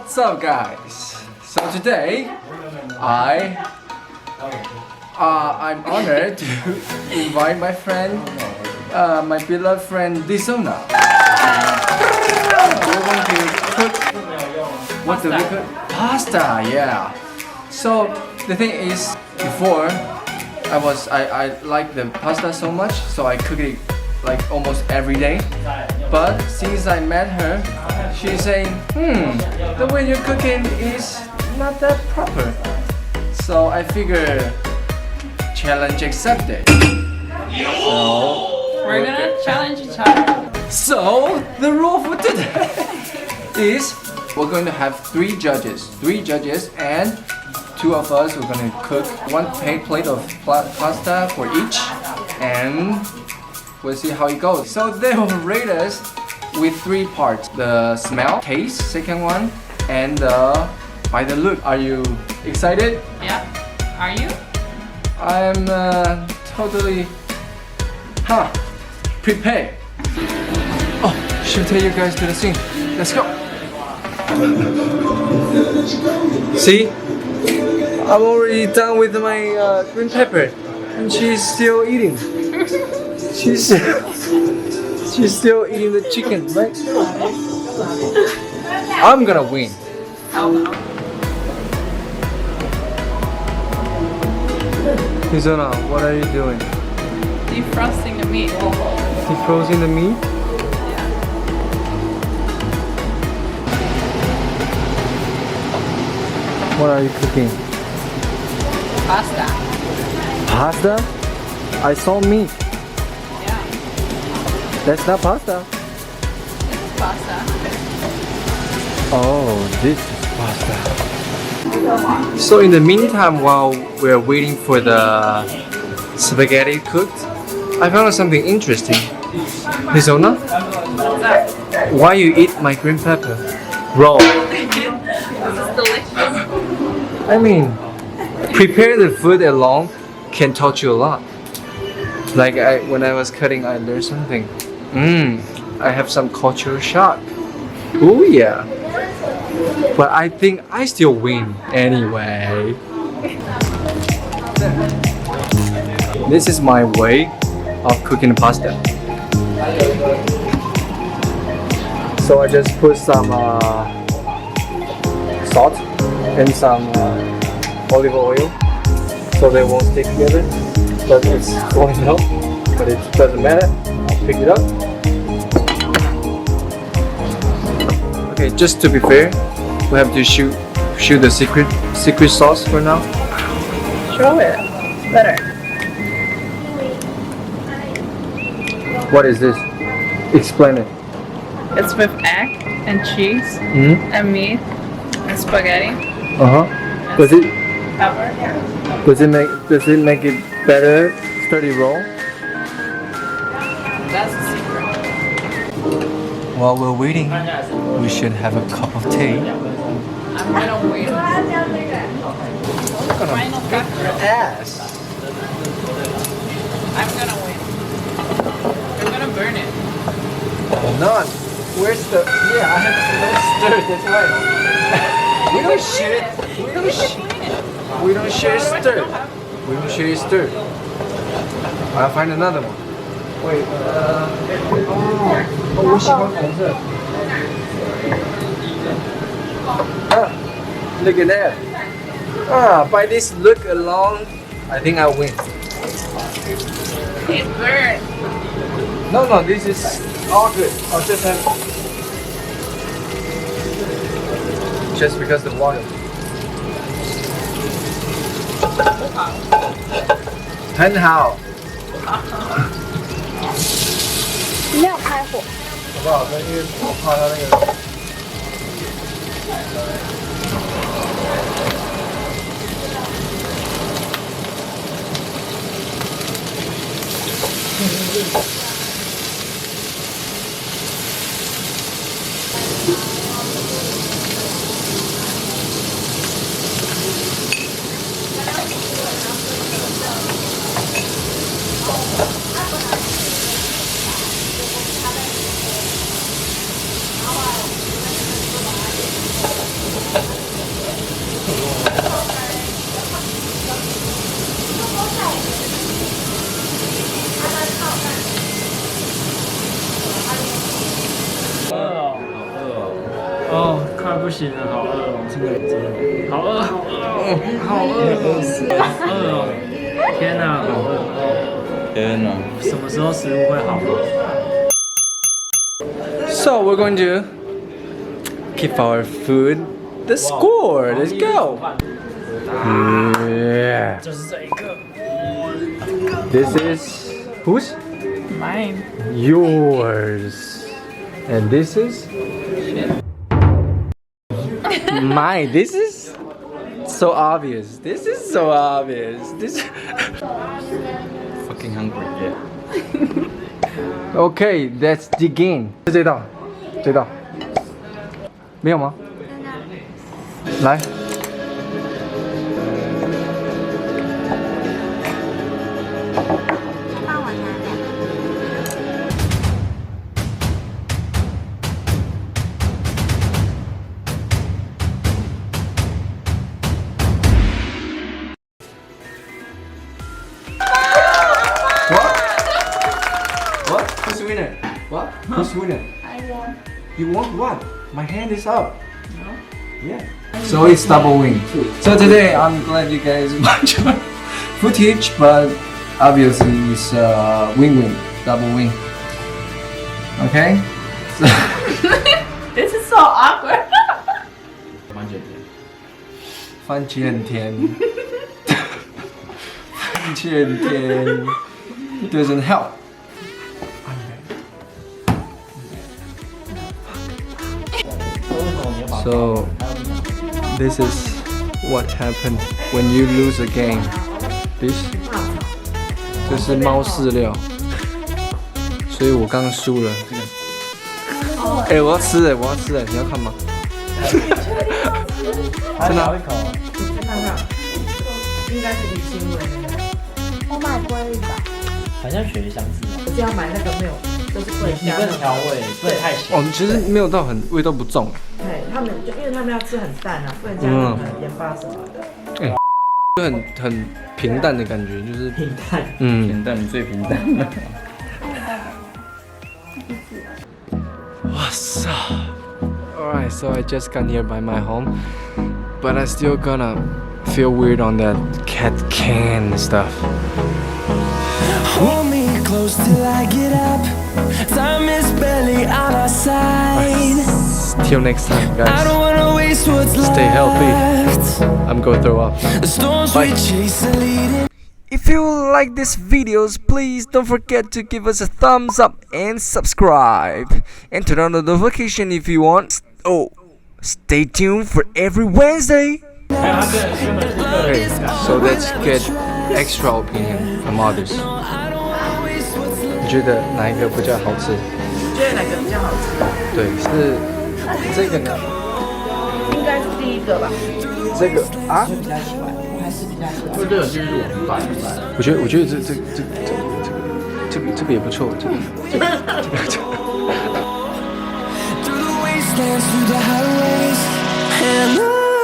What's up, guys? So today, I'm honored to invite my friend, my beloved friend Disona. We're going to cook. What do we cook? Pasta, yeah. So the thing is, before I like the pasta so much, so I cook it like almost every day. But since I met her, she's saying, the way you're cooking is not that proper. So I figure, challenge accepted. So we're gonna challenge each other. So the rule for today is we're going to have three judges, and two of us. We're going to cook one plate of pasta for each, and we'll see how it goes. So they will rate us with three parts: the smell, taste, second one, and by the look. Are you excited? Yeah. Are you? I'm totally prepared. Oh, should take you guys to the scene. Let's go. See? I'm already done with my green pepper, and she's still eating. She's still eating the chicken, right? I'm gonna win. Isona, what are you doing? Defrosting the meat. Defrosting the meat? What are you cooking? Pasta. Pasta? I saw meat. Yeah. That's not pasta. It's pasta. Oh, this is pasta. So in the meantime, while we're waiting for the spaghetti cooked, I found out something interesting. Isona, why you eat my green pepper raw? This is delicious. I mean, prepare the food alone can taught you a lot. Like when I was cutting, I learned something. I have some cultural shock. Oh yeah. But I think I still win anyway. This is my way of cooking pasta. So I just put some salt and some olive oil so they won't stick together. But it's falling out, but it doesn't matter. I'll pick it up. Okay, just to be fair, we have to shoot the secret sauce for now. Show it. Better. What is this? Explain it. It's with egg and cheese and meat and spaghetti. Does it Pepper. does it make it better sturdy roll? That's the secret. While we're waiting, we should have a cup of tea. I'm gonna win. Final pepper. Ass. I'm gonna win. You're gonna burn it. None. Where's the? Yeah, I have no stir. That's right. We don't share. We don't share stir. We don't share stir. I'll find another one. Wait. Oh, 我喜欢红色。Look at that. By this look alone, I think I win. It burned. No, this is all good. I'll just have just because the water. 很好。没有开火。好不好喝？因为我怕它那个。不行了，好饿哦，真的，好饿，好饿，好饿，好饿哦！天哪，好饿！天哪！什么时候食物会好？ So we're going to keep our food the score. Let's go. Yeah. 就是这一个。 This is whose? Mine. Yours. And this is mine. This is so obvious. This is so obvious. This fucking hungry. Yeah. Okay, let's dig in. 这道，这道，没有吗？来。 What? Who's winner? What? Who's winner? I won. You want what? My hand is up. No? Yeah. So it's double win. So today I'm glad you guys watch my footage, but obviously it's win-win, double win. Okay? So This is so awkward. 番茄很甜。番茄很甜 doesn't help. So this is what happened when you lose a game. This 这是猫饲料，所以我刚输了。哎，我要吃哎，我要吃哎，你要看吗？真的啊？看看，应该是鱼腥味。我买鲑鱼吧。好像雪香汁。我是要买那个没有，就是不能你不能调味，不能太咸。哦，其实没有到很味道不重。对，他们就因为他们要吃很淡啊，不能加任何盐巴什么的。哎，就很平淡的感觉，就是平淡。平淡，你最平淡。What's up? Alright, so I just got here by my home, but I still gonna feel weird on that cat can stuff. Hold me close till I get up. Time is barely on our side. Till next time, I guys. don't wanna waste what's Stay healthy. left. I'm gonna throw up. The storms Bye. we chase are leading. If you like these videos, please don't forget to give us a thumbs up and subscribe. And turn on the notification if you want. Oh, stay tuned for every Wednesday. Okay, so let's get extra opinion from others. 你觉得哪一个比较好吃？觉得哪个比较好吃？对，是这个呢？应该是第一个吧。这个啊？比较喜欢，我还是比较喜欢。就这个就是我拌。我觉得这个也不错，这个。 Through the wastelands, through the highways, and